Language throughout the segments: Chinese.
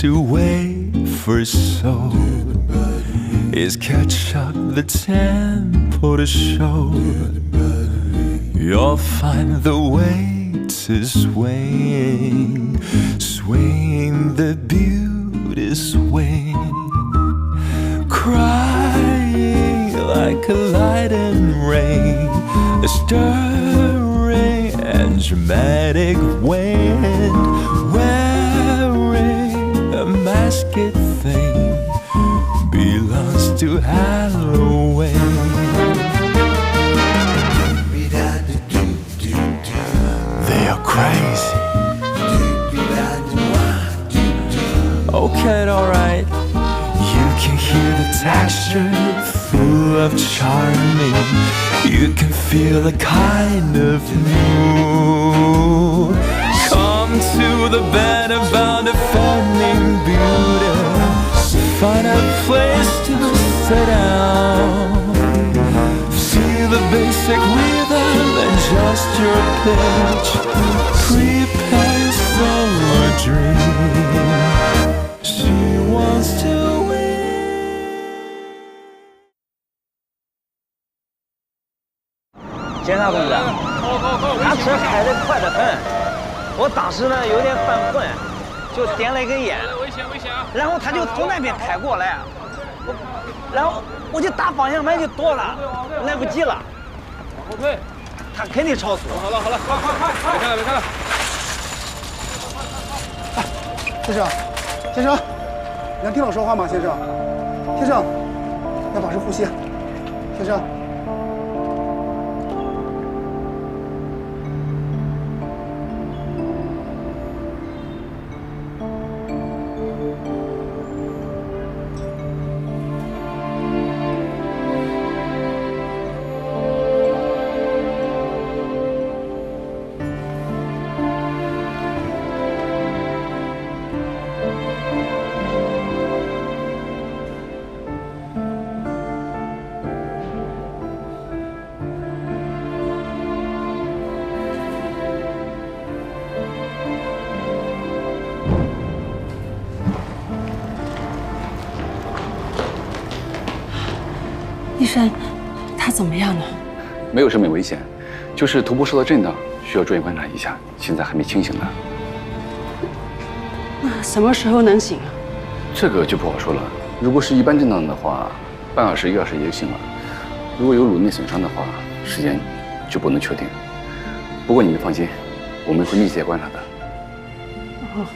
to wafer soul is catch up the tempo to show. You'll find the weight is swaying, swaying the beauty swing, crying like a light and rain, a stirring and dramatic wind, wearing a masked thing, belongs to Halloween. They are crazy. Okay, alright. You can hear the texture full of charming. You can feel the kind of mood. Come to the bed about defending beauty. Find a place to sit down. Feel the basic rhythm and just your pitch. Prepare yourself a dream. She wants to win. 检察同志，他车开得快得很，我当时呢有点犯困，就点了一根烟，然后他就从那边开过来，然后我就打方向盘就躲了，来不及了。往后退，他肯定超速。好了，快，别看了。先生，能听我说话吗？先生，要保持呼吸。先生。 医生，他怎么样了？没有生命危险，就是头部受到震荡，需要住院观察一下，现在还没清醒呢。那什么时候能醒啊？这个就不好说了。如果是一般震荡的话，半小时、1小时也就醒了；如果有颅内损伤的话，时间就不能确定。不过你们放心，我们会密切观察的。哦，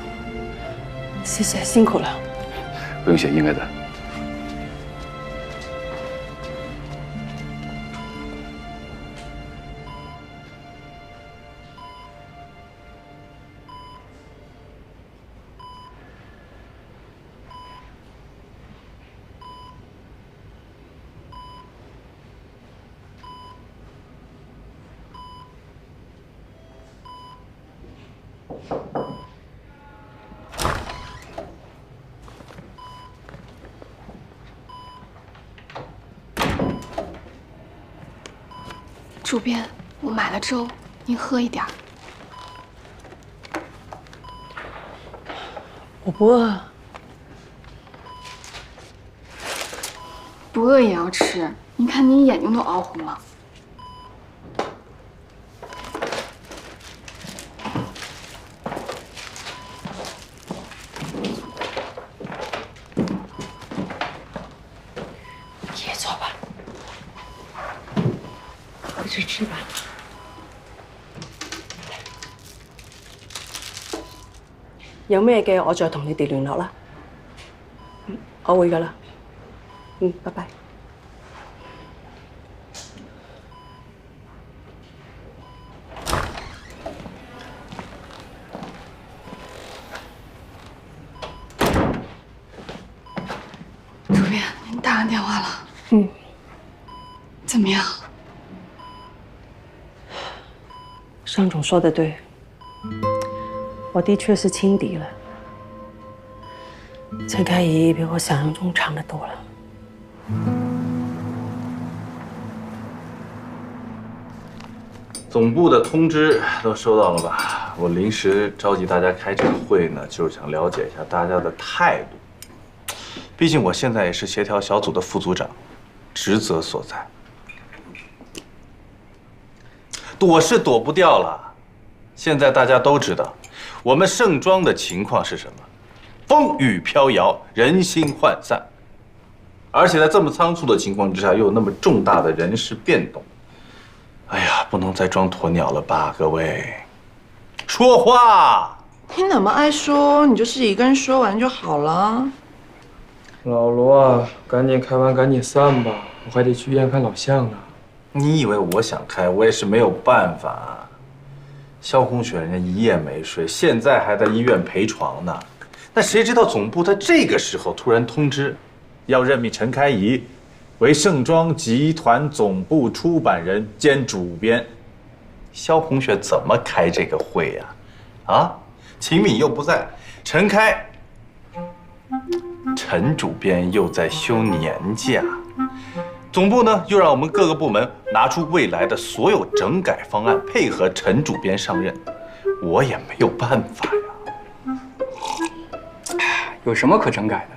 谢谢，辛苦了。不用谢，应该的。 主编，我买了粥，您喝一点。我不饿。不饿也要吃，您看您眼睛都熬红了。也坐吧。 去吃吧。有咩嘅，我再同你哋聯絡啦。我會噶啦。拜拜。主编，您打完电话了？怎么样？ 尚总说的对，我的确是轻敌了。陈开怡比我想象中强得多了。总部的通知都收到了吧？我临时召集大家开这个会呢，就是想了解一下大家的态度。毕竟我现在也是协调小组的副组长，职责所在。躲是躲不掉了，现在大家都知道，我们盛庄的情况是什么？风雨飘摇，人心涣散。而且在这么仓促的情况之下，又有那么重大的人事变动，哎呀，不能再装鸵鸟了吧，各位，说话！你那么爱说，你就是一个人说完就好了。老罗啊，赶紧开完赶紧散吧，我还得去医院看老向呢。你以为我想开，我也是没有办法。肖红雪人家一夜没睡，现在还在医院陪床呢。那谁知道总部在这个时候突然通知，要任命陈开怡为盛庄集团总部出版人兼主编。肖红雪怎么开这个会呀？啊，秦敏又不在，陈主编又在休年假。总部呢，又让我们各个部门拿出未来的所有整改方案，配合陈主编上任，我也没有办法呀。有什么可整改的？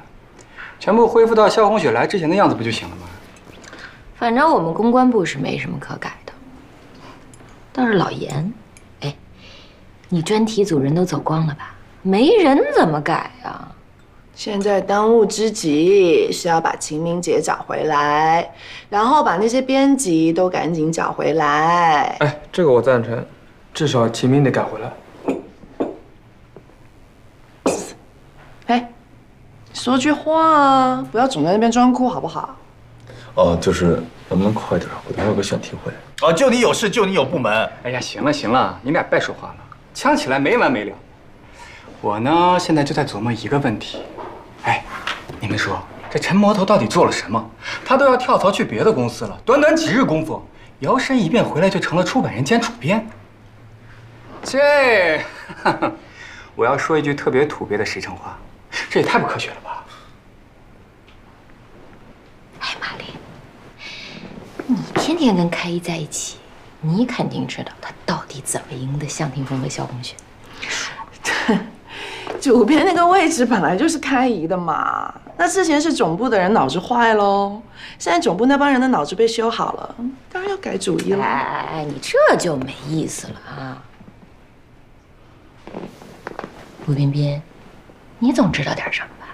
全部恢复到肖红雪来之前的样子不就行了吗？反正我们公关部是没什么可改的。倒是老严，哎，你专题组人都走光了吧？没人怎么改啊？现在当务之急是要把秦明姐找回来，然后把那些编辑都赶紧找回来。哎，这个我赞成，至少秦明得赶回来。哎，说句话啊，不要总在那边装酷好不好？哦，就是能不能快点？我等会有个选题会。哦，就你有事，就你有部门。哎呀，行了行了，你俩别说话了，呛起来没完没了。我呢，现在就在琢磨一个问题。哎，你们说这陈魔头到底做了什么？他都要跳槽去别的公司了，短短几日功夫，摇身一变回来就成了出版人兼主编。这，我要说一句特别土鳖的实诚话，这也太不科学了吧！哎，马丽，你天天跟开一在一起，你肯定知道他到底怎么赢得向霆锋和萧红雪。主编那个位置本来就是开怡的嘛，那之前是总部的人脑子坏喽，现在总部那帮人的脑子被修好了，当然要改主意了。哎，你这就没意思了啊！陆彬彬，你总知道点什么吧？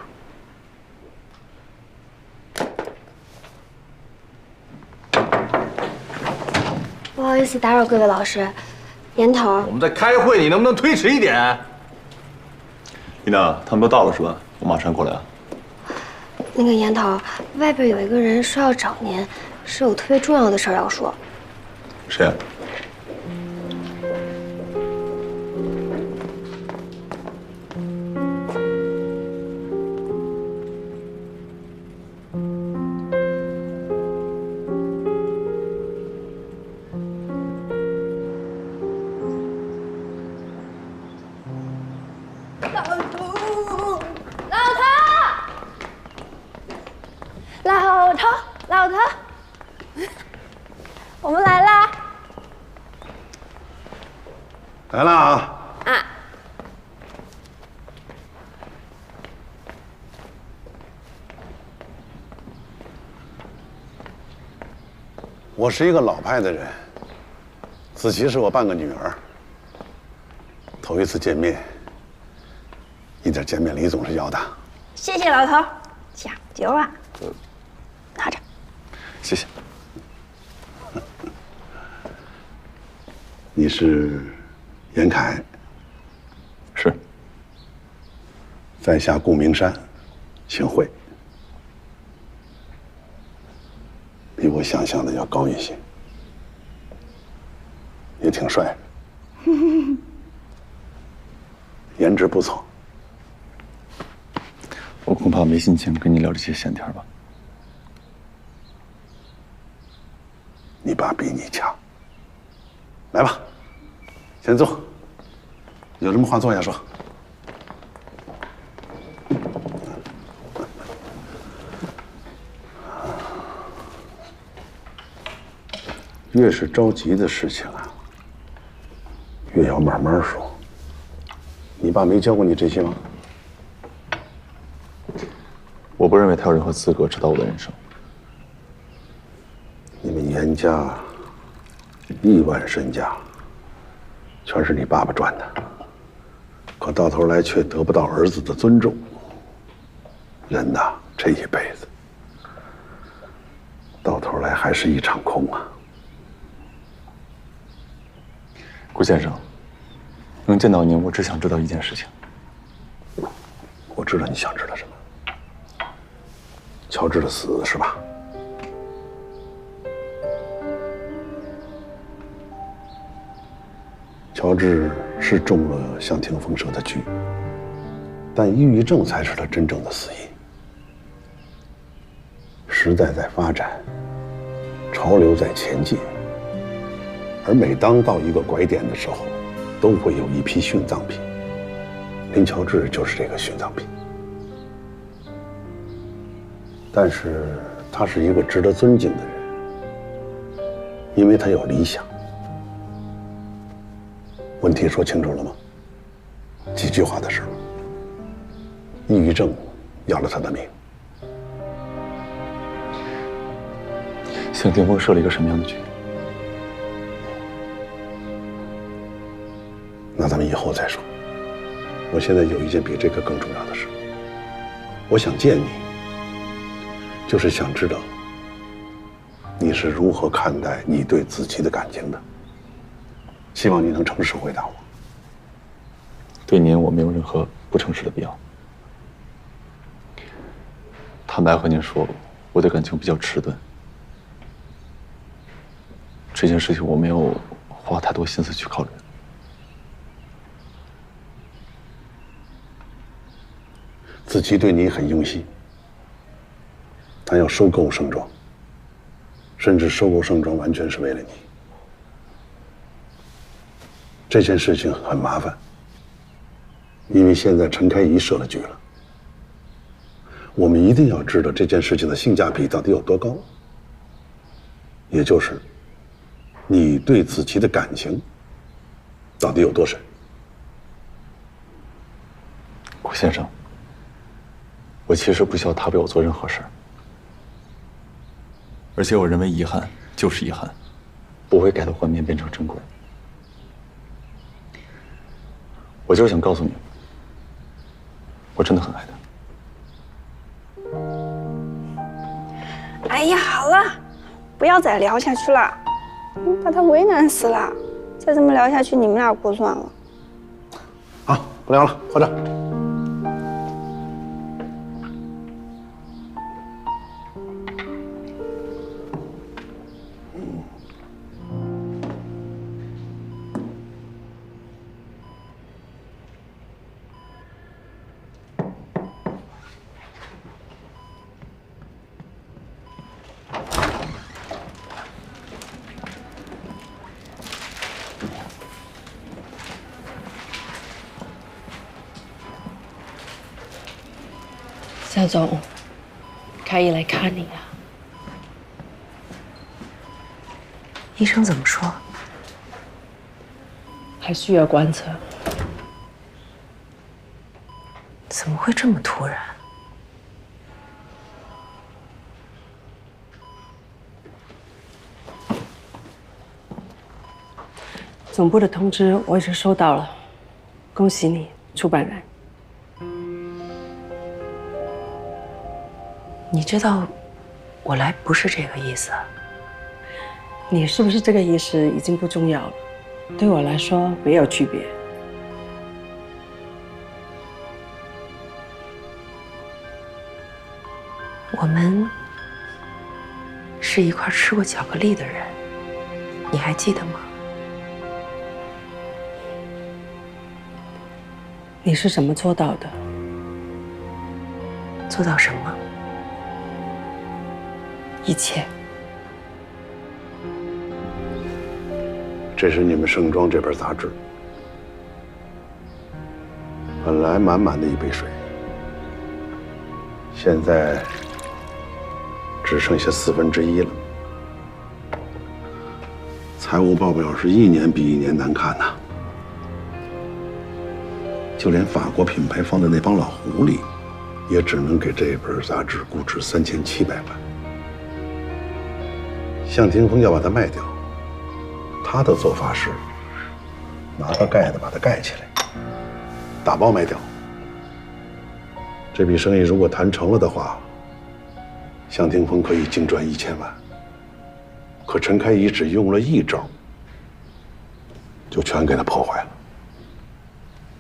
不好意思打扰各位老师，严头，我们在开会，你能不能推迟一点？丽娜，他们都到了是吧？我马上过来啊。那个严头，外边有一个人说要找您，是有特别重要的事儿要说。谁啊？老头，我们来啦！来了啊！啊！我是一个老派的人，子琪是我半个女儿，头一次见面，一点见面礼总是要的。谢谢老头，讲究啊！拿着。谢谢。你是严凯？是。在下顾明山，姓惠，比我想象的要高一些，也挺帅的，颜值不错。我恐怕没心情跟你聊这些闲天吧。你爸比你强。来吧，先坐，有什么话坐下说。越是着急的事情啊，越要慢慢说。你爸没教过你这些吗？我不认为他有任何资格指导我的人生。你们严家亿万身家，全是你爸爸赚的，可到头来却得不到儿子的尊重。人呐，这一辈子，到头来还是一场空啊！顾先生，能见到您，我只想知道一件事情。我知道你想知道什么。乔治的死是吧？乔治是中了向霆锋设的局，但抑郁症才是他真正的死因。时代在发展，潮流在前进，而每当到一个拐点的时候，都会有一批殉葬品。林乔治就是这个殉葬品。但是他是一个值得尊敬的人，因为他有理想。问题说清楚了吗？几句话的事了。抑郁症要了他的命。向霆锋设了一个什么样的局？那咱们以后再说。我现在有一件比这个更重要的事，我想见你，就是想知道你是如何看待你对子琪的感情的。希望你能诚实回答我。对您，我没有任何不诚实的必要。坦白和您说，我对感情比较迟钝。这件事情我没有花太多心思去考虑。子琪对你很用心，他要收购盛庄，甚至收购盛庄完全是为了你。这件事情很麻烦，因为现在陈开怡设了局了。我们一定要知道这件事情的性价比到底有多高，也就是你对子琪的感情到底有多深。顾先生，我其实不需要他为我做任何事儿，而且我认为遗憾就是遗憾，不会改头换面变成珍贵。我就是想告诉你，我真的很爱他。哎呀，好了，不要再聊下去了，把他为难死了。再这么聊下去，你们俩过算了。好，不聊了，喝着。夏总，开怡来看你啊。医生怎么说？还需要观测。怎么会这么突然？总部的通知我已经收到了，恭喜你，出版人。你知道，我来不是这个意思。你是不是这个意思已经不重要了，对我来说没有区别。我们是一块吃过巧克力的人，你还记得吗？你是怎么做到的？做到什么？一切。这是你们盛庄这本杂志，本来满满的一杯水，现在只剩下1/4了。财务报表是一年比一年难看呐。就连法国品牌方的那帮老狐狸，也只能给这本杂志估值3700万。向霆锋要把它卖掉，他的做法是拿个盖子把它盖起来，打包卖掉。这笔生意如果谈成了的话，向霆锋可以净赚1000万。可陈开怡只用了一招，就全给他破坏了。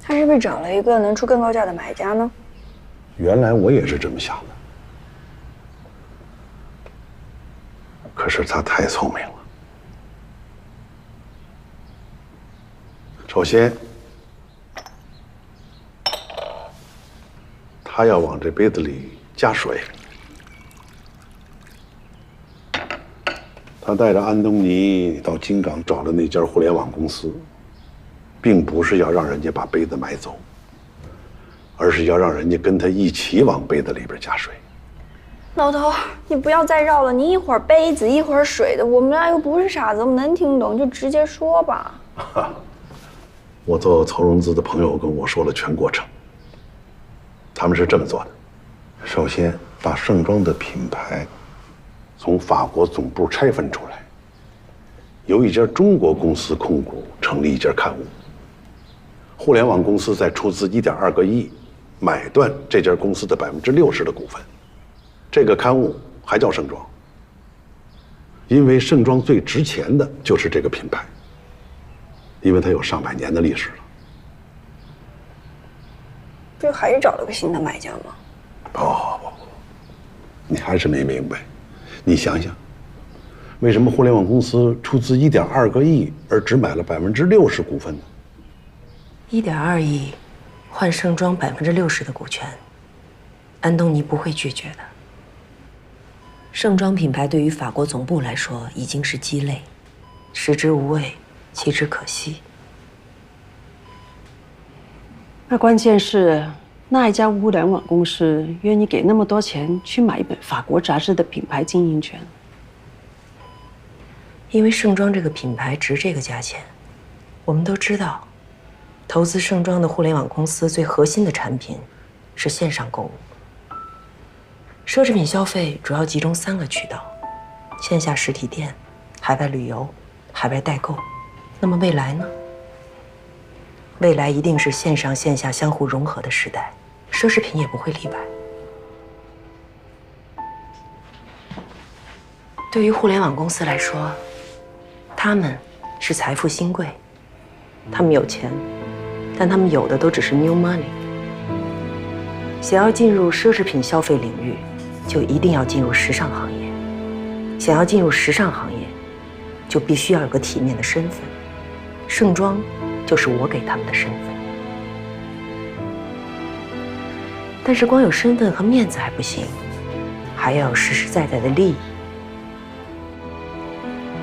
他是不是找了一个能出更高价的买家呢？原来我也是这么想的，可是他太聪明了。首先，他要往这杯子里加水。他带着安东尼到金港找了那家互联网公司，并不是要让人家把杯子买走，而是要让人家跟他一起往杯子里边加水。老头，你不要再绕了，你一会儿杯子一会儿水的，我们俩又不是傻子，我们能听懂就直接说吧。我做筹融资的朋友跟我说了全过程，他们是这么做的：首先把盛装的品牌从法国总部拆分出来，由一家中国公司控股，成立一家刊物。互联网公司再出资1.2个亿，买断这家公司的60%的股份。这个刊物还叫盛装，因为盛装最值钱的就是这个品牌，因为它有上百年的历史了。这还是找了个新的买家吗？不，你还是没明白。你想想，为什么互联网公司出资1.2个亿，而只买了60%股份呢？1.2亿换盛装60%的股权，安东尼不会拒绝的。盛装品牌对于法国总部来说已经是鸡肋，食之无味，弃之可惜。那关键是那一家互联网公司愿意给那么多钱去买一本法国杂志的品牌经营权，因为盛装这个品牌值这个价钱。我们都知道，投资盛装的互联网公司最核心的产品是线上购物。奢侈品消费主要集中3个渠道：线下实体店、海外旅游、海外代购。那么未来呢？未来一定是线上线下相互融合的时代，奢侈品也不会例外。对于互联网公司来说，他们是财富新贵，他们有钱，但他们有的都只是 new money。想要进入奢侈品消费领域，就一定要进入时尚行业；想要进入时尚行业，就必须要有个体面的身份。盛装就是我给他们的身份。但是光有身份和面子还不行，还要有实实在在的利益。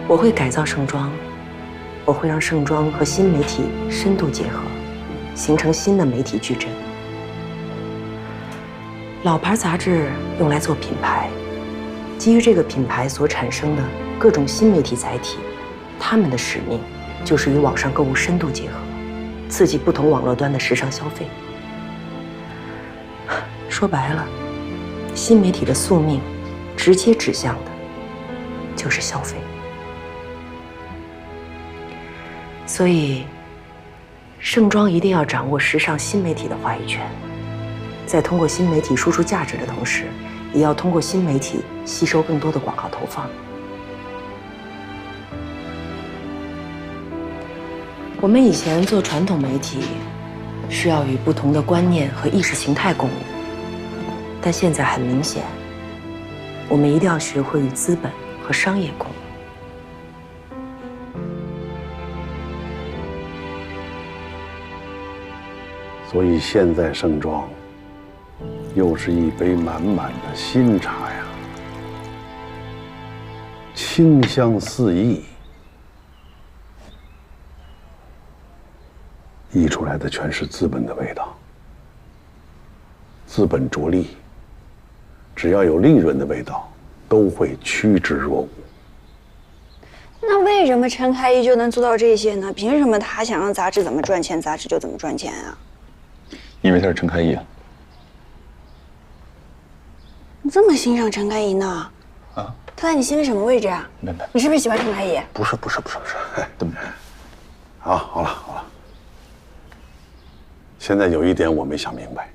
我会改造盛装，我会让盛装和新媒体深度结合，形成新的媒体矩阵。老牌杂志用来做品牌，基于这个品牌所产生的各种新媒体载体，他们的使命就是与网上购物深度结合，刺激不同网络端的时尚消费。说白了，新媒体的宿命，直接指向的就是消费。所以，盛装一定要掌握时尚新媒体的话语权，在通过新媒体输出价值的同时，也要通过新媒体吸收更多的广告投放。我们以前做传统媒体，是要与不同的观念和意识形态共舞，但现在很明显，我们一定要学会与资本和商业共舞。所以现在盛装又是一杯满满的新茶呀，清香四溢，溢出来的全是资本的味道。资本着力，只要有利润的味道，都会趋之若鹜。那为什么陈开怡就能做到这些呢？凭什么他想让杂志怎么赚钱，杂志就怎么赚钱啊？因为他是陈开义啊。你这么欣赏陈开怡呢？啊？他在你心里什么位置啊？没，你是不是喜欢陈开怡？不是，对不对？好了。现在有一点我没想明白，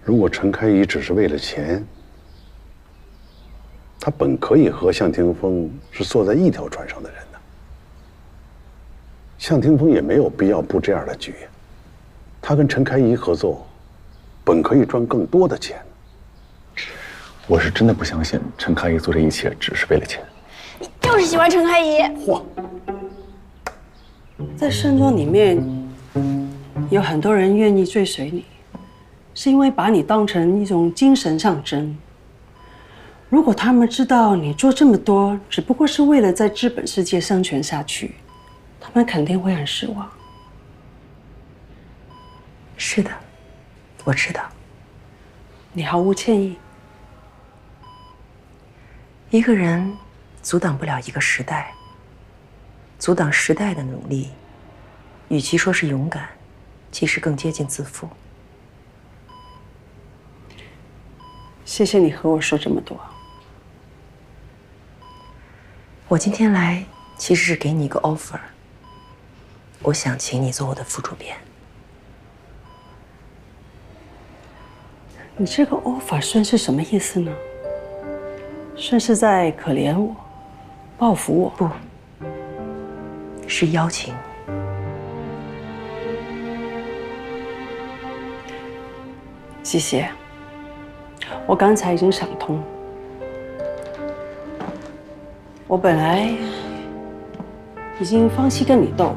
如果陈开怡只是为了钱，他本可以和向霆锋是坐在一条船上的人呢。向霆锋也没有必要布这样的局，他跟陈开怡合作，本可以赚更多的钱。我是真的不相信陈开义做这一切只是为了钱。你就是喜欢陈开怡。嚯！在盛庄里面，有很多人愿意追随你，是因为把你当成一种精神象征。如果他们知道你做这么多只不过是为了在资本世界生存下去，他们肯定会很失望。是的，我知道。你毫无歉意。一个人阻挡不了一个时代，阻挡时代的努力，与其说是勇敢，其实更接近自负。谢谢你和我说这么多。我今天来其实是给你一个 offer， 我想请你做我的副主编。你这个 offer 算是什么意思呢？算是在可怜我、报复我？不，是邀请你。谢谢。我刚才已经想通，我本来已经放弃跟你斗，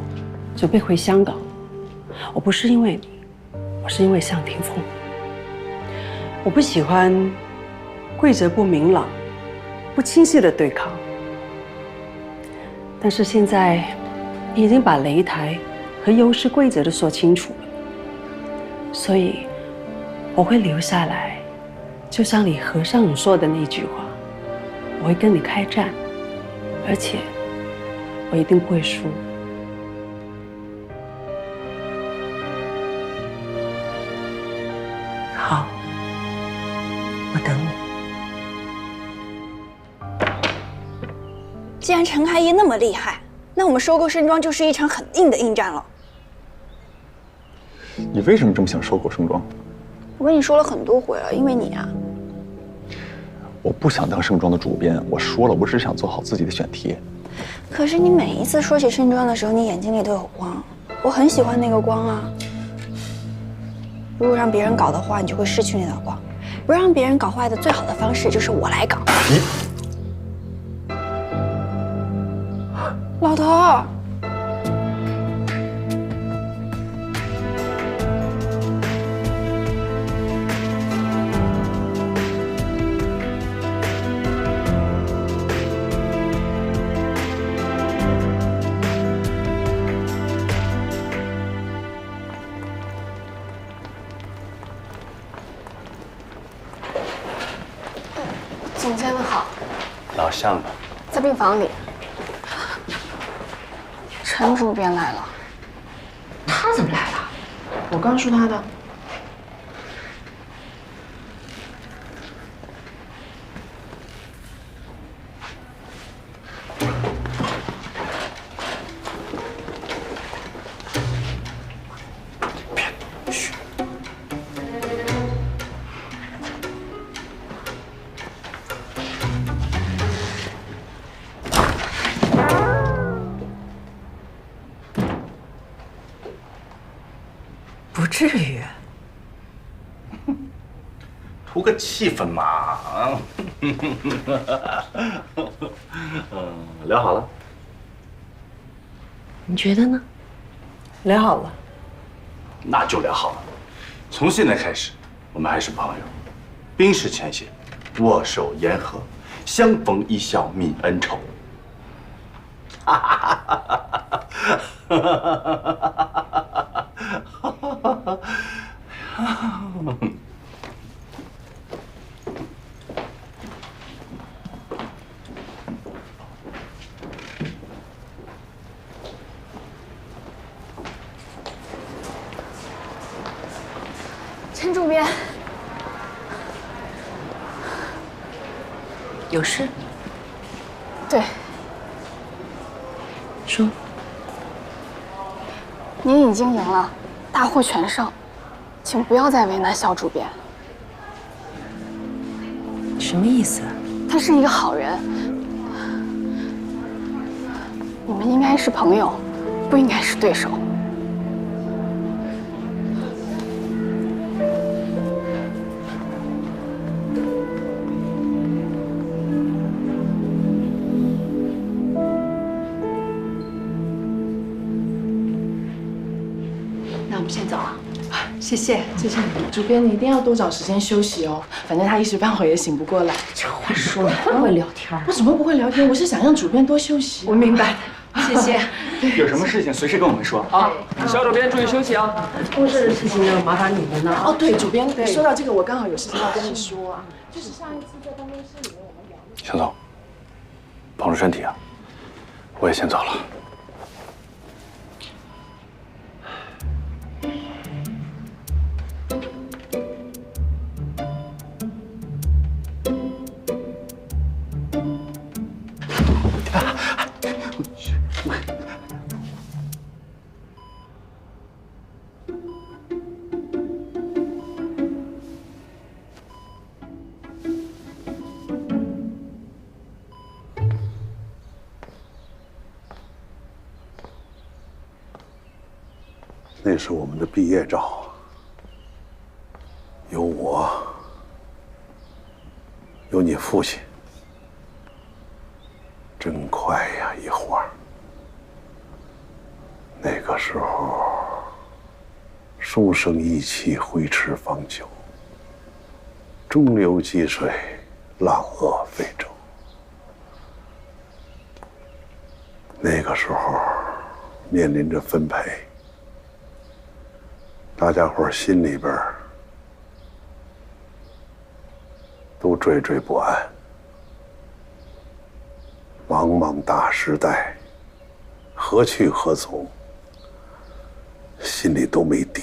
准备回香港。我不是因为你，我是因为向霆锋。我不喜欢规则不明朗、不清晰的对抗。但是现在，你已经把擂台和游戏规则都说清楚了，所以我会留下来。就像你和尚说的那句话，我会跟你开战，而且我一定不会输。好，我等你。既然陈开怡那么厉害，那我们收购盛庄就是一场很硬的硬战了。你为什么这么想收购盛庄？我跟你说了很多回了，因为你啊。我不想当盛庄的主编，我说了，我只想做好自己的选题。可是你每一次说起盛庄的时候，你眼睛里都有光，我很喜欢那个光啊。如果让别人搞的话，你就会失去那道光；不让别人搞坏的最好的方式就是我来搞。老头。总监们好，老向了，在病房里。陈主编来了，他怎么来了？我刚说他的。不至于，图个气氛嘛。聊好了。你觉得呢？聊好了。那就聊好了。从现在开始，我们还是朋友，冰释前嫌，握手言和，相逢一笑泯恩仇。哈哈哈哈哈哈！陈主编，有事？对，说。您已经赢了，大获全胜，请不要再为难肖主编。什么意思？他是一个好人，你们应该是朋友，不应该是对手。那我们先走了。谢谢，谢谢你。主编，你一定要多找时间休息哦，反正他一时半会也醒不过来。这话说的不会聊天。我怎么不会聊天？我是想让主编多休息。我明白，谢谢。有什么事情随时跟我们说啊。肖主编注意休息啊。公事的事情要麻烦你们了。哦，对，主编，说到这个，我刚好有事情要跟你说啊，就是上一次在办公室里面我们聊。邢总，保重身体啊！我也先走了。那是我们的毕业照，有我，有你父亲，真快呀，一晃儿。那个时候，书生意气，挥斥方遒，中流击水，浪遏飞舟。那个时候，面临着分配。大家伙心里边都惴惴不安，茫茫大时代，何去何从，心里都没底。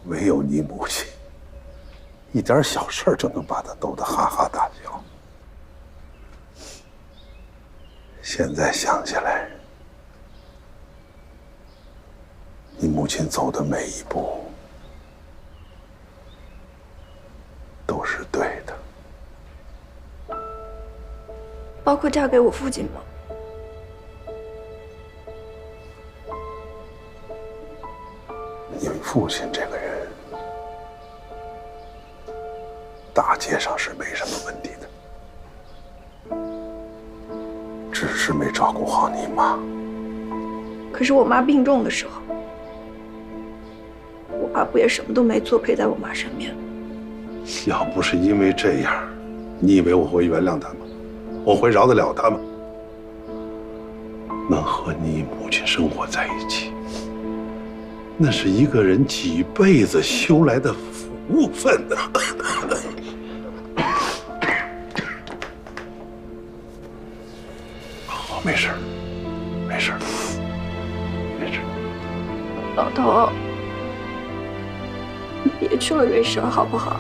唯有你母亲，一点小事就能把她逗得哈哈大笑。现在想起来，你母亲走的每一步都是对的，包括嫁给我父亲吗？你父亲这个人，大街上是没什么问题的，只是没照顾好你妈。可是我妈病重的时候，我爸不也什么都没做，陪在我妈身边？要不是因为这样，你以为我会原谅他吗？我会饶得了他吗？能和你母亲生活在一起，那是一个人几辈子修来的福分啊！好，没事，没事，没事。老头，你别去了瑞士好不好？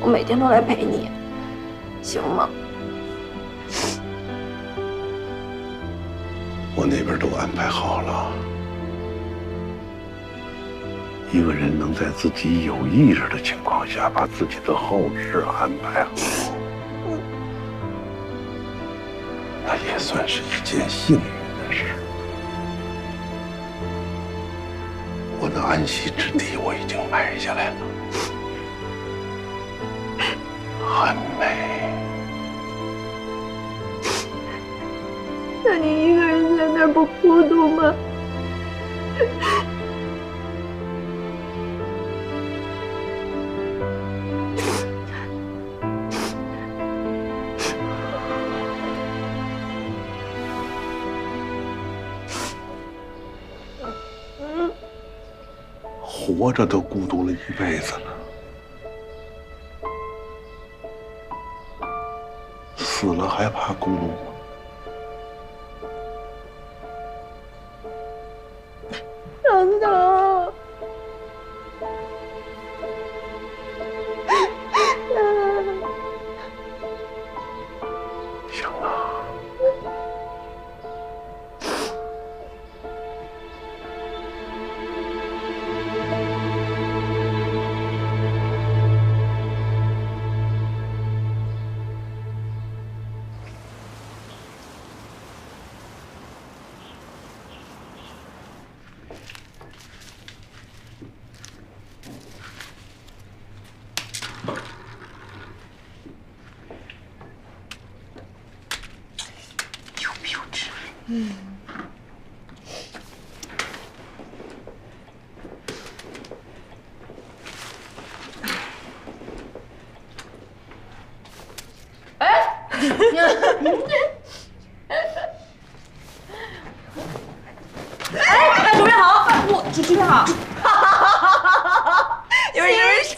我每天都来陪你，行吗？我那边都安排好了。一个人能在自己有意识的情况下把自己的后事安排好，那也算是一件幸运的事。我的安息之地我已经埋下来了，很美。那你一个人在那儿不孤独吗？活着都孤独了一辈子了，死了还怕孤独吗？老头，哎，主任好，主任好，有人姐，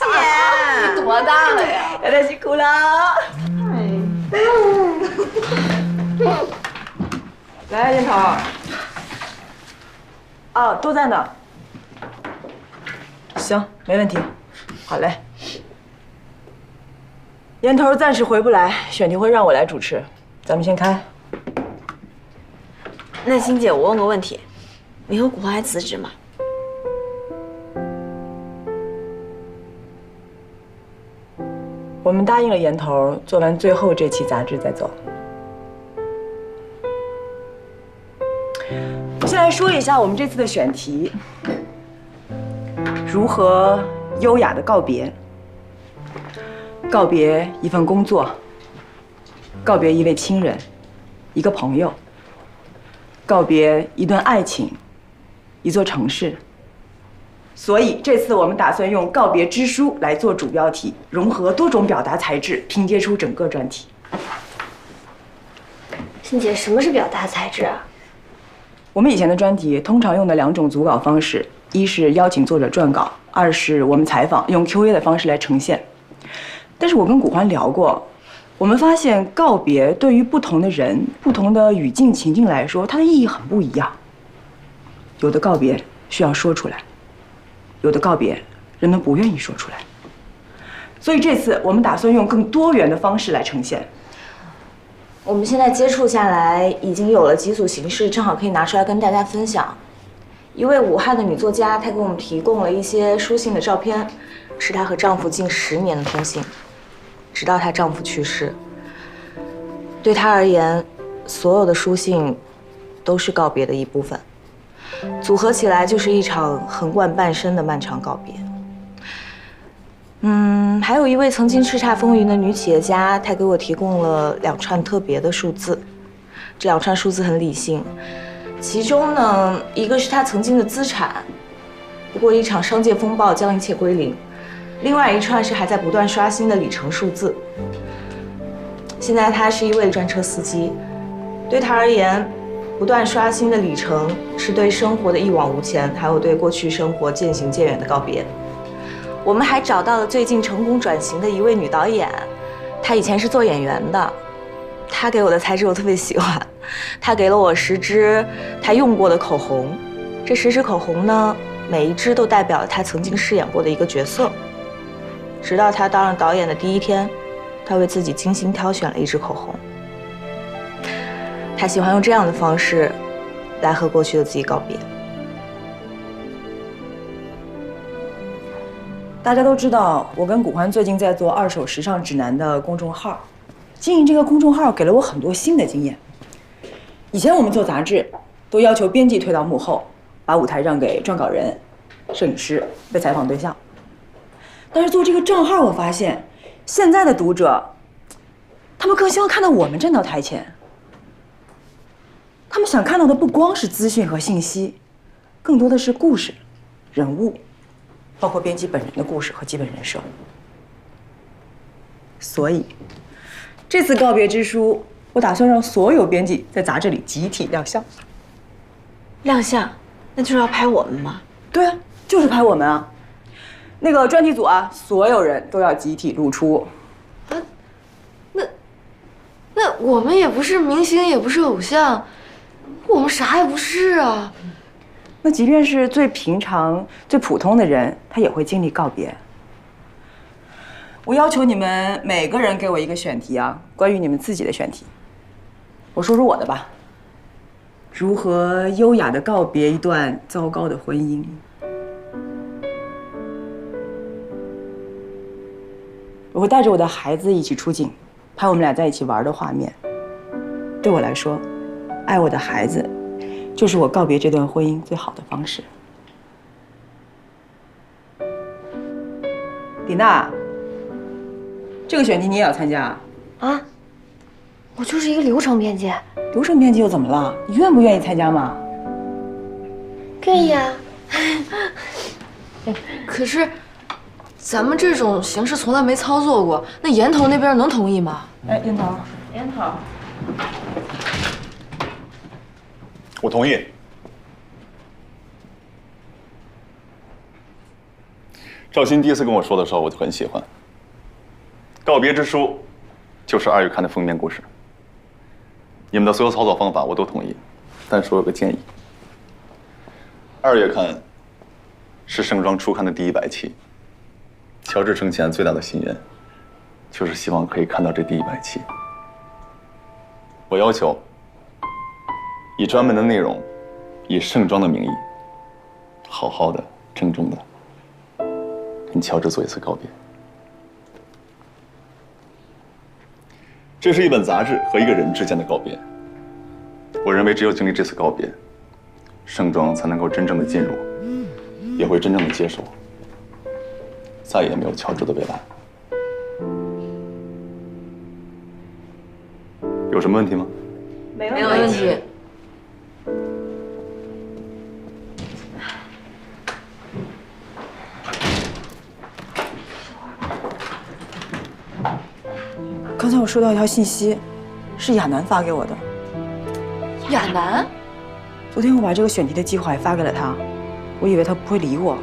你多大了呀？有点辛苦了。来，烟头。哦，都在呢。行，没问题。好嘞。烟头暂时回不来，选题会让我来主持，咱们先开。那欣姐，我问个问题，你和古华还辞职吗？我们答应了烟头，做完最后这期杂志再走。先来说一下我们这次的选题：如何优雅的告别，告别一份工作，告别一位亲人，一个朋友，告别一段爱情，一座城市。所以这次我们打算用告别之书来做主标题，融合多种表达材质，拼接出整个专题。欣姐，什么是表达材质啊？我们以前的专题通常用的2种组稿方式，一是邀请作者撰稿，二是我们采访用 Q&A 的方式来呈现。但是我跟古欢聊过，我们发现告别对于不同的人、不同的语境情境来说，它的意义很不一样。有的告别需要说出来，有的告别人们不愿意说出来。所以这次我们打算用更多元的方式来呈现。我们现在接触下来，已经有了几组形式，正好可以拿出来跟大家分享。一位武汉的女作家，她给我们提供了一些书信的照片，是她和丈夫近10年的通信，直到她丈夫去世。对她而言，所有的书信都是告别的一部分，组合起来就是一场横贯半生的漫长告别。还有一位曾经叱咤风云的女企业家，她给我提供了2串特别的数字，这2串数字很理性，其中呢，一个是她曾经的资产，不过一场商界风暴将一切归零；另外一串是还在不断刷新的里程数字。现在她是一位专车司机，对她而言，不断刷新的里程是对生活的一往无前，还有对过去生活渐行渐远的告别。我们还找到了最近成功转型的一位女导演，她以前是做演员的。她给我的材质我特别喜欢，她给了我10支她用过的口红，这10支口红呢，每一支都代表了她曾经饰演过的一个角色。直到她当上导演的第1天，她为自己精心挑选了1支口红。她喜欢用这样的方式来和过去的自己告别。大家都知道，我跟古欢最近在做2手时尚指南的公众号，经营这个公众号给了我很多新的经验。以前我们做杂志，都要求编辑退到幕后，把舞台让给撰稿人、摄影师、被采访对象。但是做这个账号，我发现现在的读者，他们更希望看到我们站到台前。他们想看到的不光是资讯和信息，更多的是故事、人物。包括编辑本人的故事和基本人设。所以，这次告别之书，我打算让所有编辑在杂志里集体亮相。亮相，那就是要拍我们吗？对啊，就是拍我们啊。那个专题组啊，所有人都要集体露出。那我们也不是明星，也不是偶像，我们啥也不是啊。那即便是最平常、最普通的人，他也会经历告别。我要求你们每个人给我一个选题啊，关于你们自己的选题。我说说我的吧。如何优雅地告别一段糟糕的婚姻？我会带着我的孩子一起出镜，拍我们俩在一起玩的画面。对我来说，爱我的孩子。就是我告别这段婚姻最好的方式。李娜，这个选题你也要参加啊？啊？我就是一个流程编辑。流程编辑又怎么了？你愿不愿意参加吗？愿意啊。可是，咱们这种形式从来没操作过，那岩头那边能同意吗？哎，烟头，烟头，我同意。赵鑫第一次跟我说的时候，我就很喜欢。告别之书，就是2月刊的封面故事。你们的所有操作方法我都同意，但是我有个建议。2月刊是盛装初刊的第100期，乔治生前最大的心愿，就是希望可以看到这第100期。我要求以专门的内容，以盛装的名义，好好的、郑重的跟乔治做一次告别。这是一本杂志和一个人之间的告别。我认为，只有经历这次告别，盛装才能够真正的进入，也会真正的接受，再也没有乔治的未来。有什么问题吗？没问题。刚才我收到一条信息，是亚楠发给我的。亚楠？昨天我把这个选题的计划也发给了他，我以为他不会理我，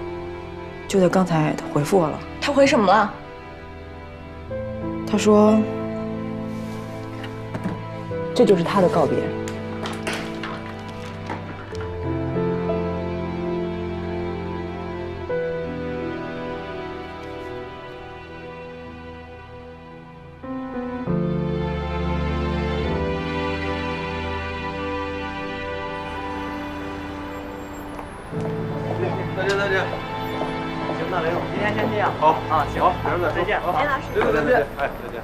就在刚才他回复我了。他回什么了？他说，这就是他的告别。再见。行，那雷总，今天先这样。好啊，行，儿子再见。好，林老师，对，再见。哎，再见。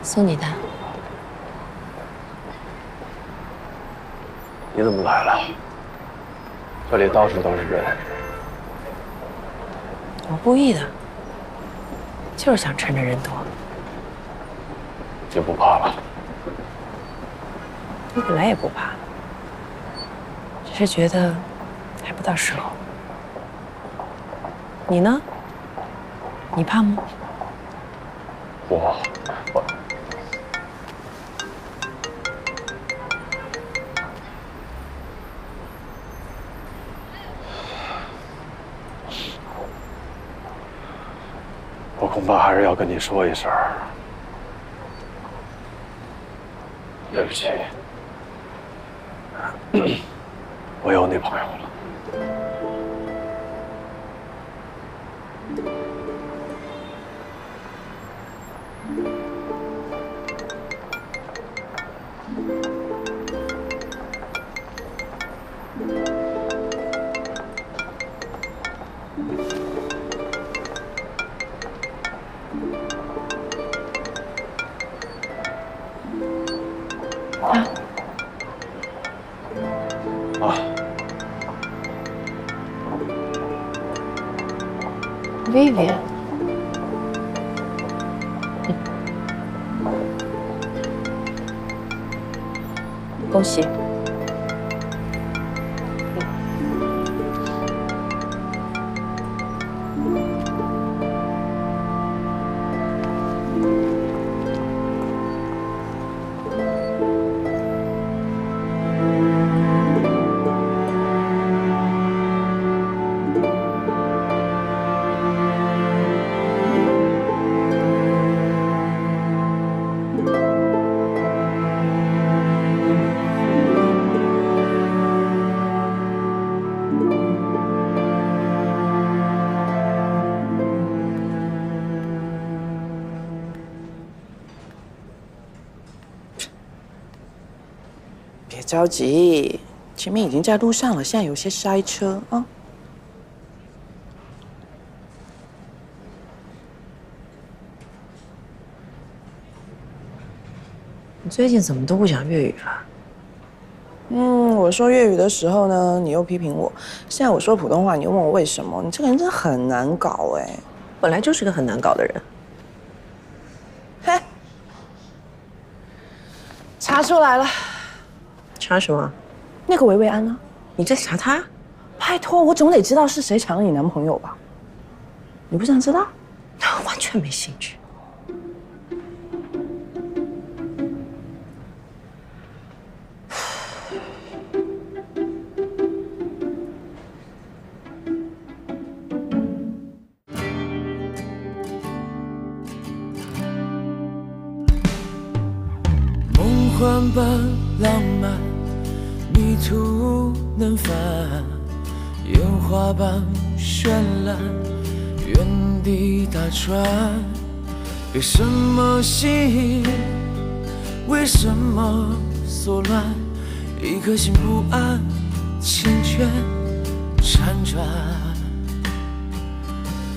送你的。你怎么来了？这里到处都是人。我故意的，就是想趁着人多。就不怕了？我本来也不怕，只是觉得还不到时候。你呢？你怕吗？我。我恐怕还是要跟你说一声，对不起，我有女朋友了。Vivian， 恭喜。别着急，前面已经在路上了，现在有些塞车啊。你最近怎么都不讲粤语了？我说粤语的时候呢，你又批评我；现在我说普通话，你又问我为什么。你这个人真的很难搞哎，本来就是个很难搞的人。嘿，查出来了。查什么？那个维维安呢？你在查他？拜托，我总得知道是谁抢了你男朋友吧？你不想知道？完全没兴趣。梦幻般浪漫，迷途能返，烟花般绚烂，原地打转。被什么吸引？为什么所乱？一颗心不安，缱绻辗转。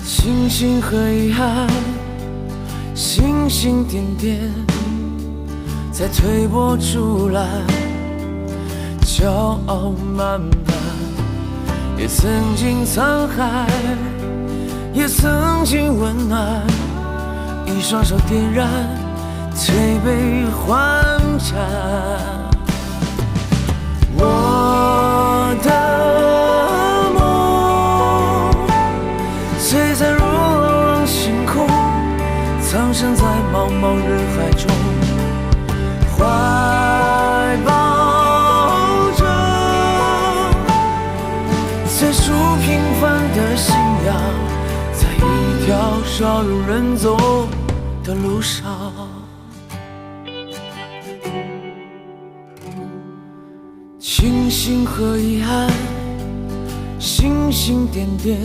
星星和遗憾，星星点点。在推波助澜，骄傲慢慢，也曾经沧海，也曾经温暖，一双手点燃，推杯换盏。我的梦，璀璨如朗朗星空，藏身在茫茫人海中。怀抱着最初平凡的信仰，在一条少有人走的路上。庆幸和遗憾，星星点点，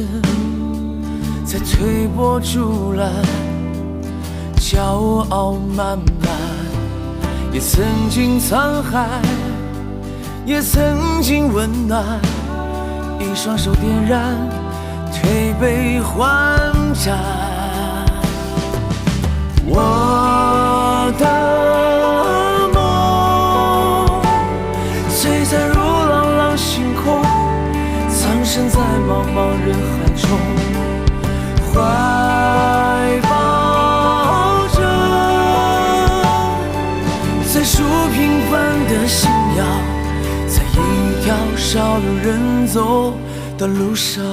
在推波助澜，骄傲慢慢。也曾经沧海，也曾经温暖，一双手点燃，推杯换盏。我的梦，璀璨如朗朗星空，藏身在茫茫人海中，怀抱着最初平凡的信仰，在一条少有人走的路上。